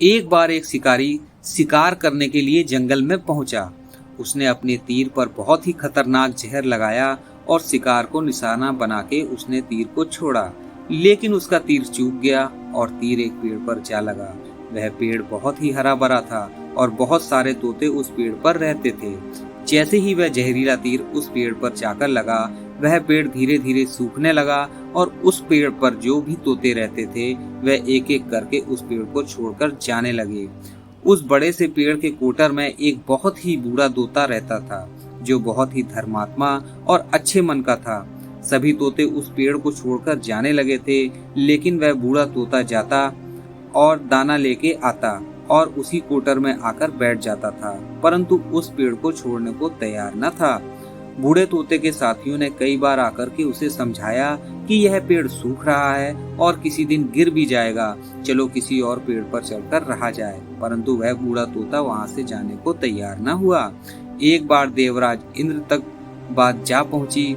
एक बार एक शिकारी शिकार करने के लिए जंगल में पहुंचा। उसने अपने तीर पर बहुत ही खतरनाक जहर लगाया और शिकार को निशाना बना के उसने तीर को छोड़ा, लेकिन उसका तीर चूक गया और तीर एक पेड़ पर जा लगा। वह पेड़ बहुत ही हरा भरा था और बहुत सारे तोते उस पेड़ पर रहते थे। जैसे ही वह जहरीला तीर उस पेड़ पर जाकर लगा, वह पेड़ धीरे धीरे सूखने लगा और उस पेड़ पर जो भी तोते रहते थे वह एक एक करके उस पेड़ को छोड़कर जाने लगे। उस बड़े से पेड़ के कोटर में एक बहुत ही बूढ़ा तोता रहता था, जो बहुत ही धर्मात्मा और अच्छे मन का था। सभी तोते उस पेड़ को छोड़कर जाने लगे थे, लेकिन वह बूढ़ा तोता जाता और दाना लेके आता और उसी कोटर में आकर बैठ जाता था, परंतु उस पेड़ को छोड़ने को तैयार न था। बूढ़े तोते के साथियों ने कई बार आकर के उसे समझाया कि यह पेड़ सूख रहा है और किसी दिन गिर भी जाएगा, चलो किसी और पेड़ पर चढ़कर रहा जाए, परंतु वह बूढ़ा तोता वहां से जाने को तैयार न हुआ। एक बार देवराज इंद्र तक बात जा पहुंची।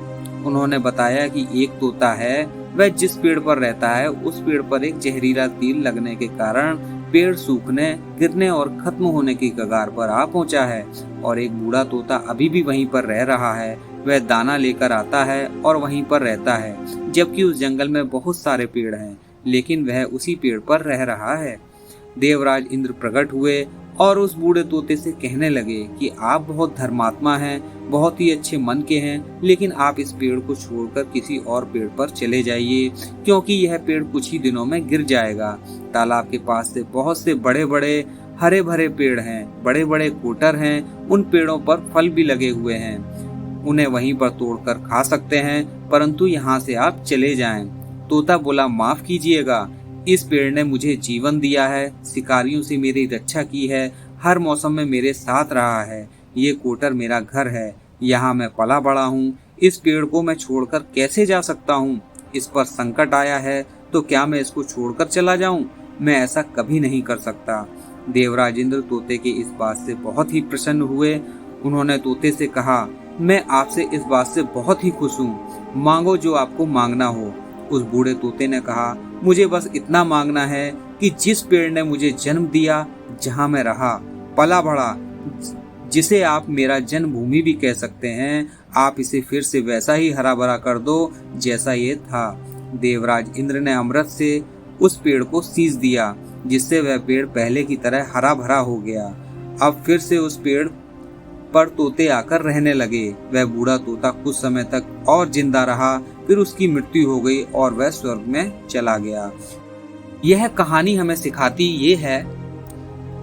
उन्होंने बताया कि एक तोता है, वह जिस पेड़ पर रहता है उस पेड़ पर एक जहरीला तीर लगने के कारण पेड़ सूखने, गिरने और खत्म होने की कगार पर आ पहुंचा है और एक बूढ़ा तोता अभी भी वहीं पर रह रहा है। वह दाना लेकर आता है और वहीं पर रहता है, जबकि उस जंगल में बहुत सारे पेड़ हैं, लेकिन वह उसी पेड़ पर रह रहा है। देवराज इंद्र प्रकट हुए और उस बूढ़े तोते से कहने लगे कि आप बहुत धर्मात्मा हैं, बहुत ही अच्छे मन के हैं, लेकिन आप इस पेड़ को छोड़कर किसी और पेड़ पर चले जाइए, क्योंकि यह पेड़ कुछ ही दिनों में गिर जाएगा। तालाब के पास से बहुत से बड़े बड़े हरे भरे पेड़ हैं, बड़े बड़े कोटर हैं, उन पेड़ों पर फल भी लगे हुए हैं, उन्हें वहीं पर तोड़कर खा सकते हैं, परंतु यहाँ से आप चले जाएं। तोता बोला, माफ कीजिएगा, इस पेड़ ने मुझे जीवन दिया है, शिकारियों से मेरी रक्षा की है, हर मौसम में मेरे साथ रहा है, ये कोटर मेरा घर है, यहाँ मैं पला बड़ा हूँ, इस पेड़ को मैं छोड़कर कैसे जा सकता हूँ? इस पर संकट आया है तो क्या मैं इसको छोड़कर चला जाऊँ? मैं ऐसा कभी नहीं कर सकता। देवराज इंद्र तोते की इस बात से बहुत ही प्रसन्न हुए। उन्होंने तोते से कहा, मैं आपसे इस बात से बहुत ही खुश हूँ, मांगो जो आपको मांगना हो। उस बूढ़े तोते ने कहा, मुझे बस इतना मांगना है कि जिस पेड़ ने मुझे जन्म दिया, जहाँ मैं रहा, पला बढ़ा, जिसे आप मेरा जन्मभूमि भी कह सकते हैं, आप इसे फिर से वैसा ही हरा भरा कर दो जैसा ये था। देवराज इंद्र ने अमृत से उस पेड़ को सींच दिया, जिससे वह पेड़ पहले की तरह हरा भरा हो गया। अब फिर से उस पेड़ पर तोते आकर रहने लगे। वह बूढ़ा तोता कुछ समय तक और जिंदा रहा, फिर उसकी मृत्यु हो गई और वह स्वर्ग में चला गया। यह कहानी हमें सिखाती ये है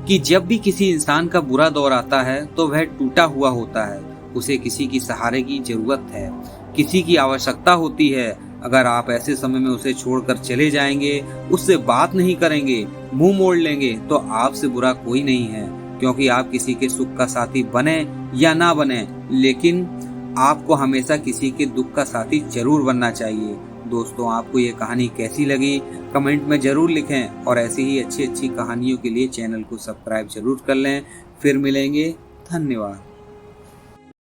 कि जब भी किसी इंसान का बुरा दौर आता है तो वह टूटा हुआ होता है, उसे किसी की सहारे की जरूरत है, किसी की आवश्यकता होती है। अगर आप ऐसे समय में उसे छोड़कर चले जाएंगे, उससे बात नहीं करेंगे, मुंह मोड़ लेंगे, तो आपसे बुरा कोई नहीं है, क्योंकि आप किसी के सुख का साथी बने या ना बने, लेकिन आपको हमेशा किसी के दुख का साथी जरूर बनना चाहिए। दोस्तों, आपको ये कहानी कैसी लगी कमेंट में जरूर लिखें और ऐसी ही अच्छी अच्छी कहानियों के लिए चैनल को सब्सक्राइब जरूर कर लें। फिर मिलेंगे, धन्यवाद।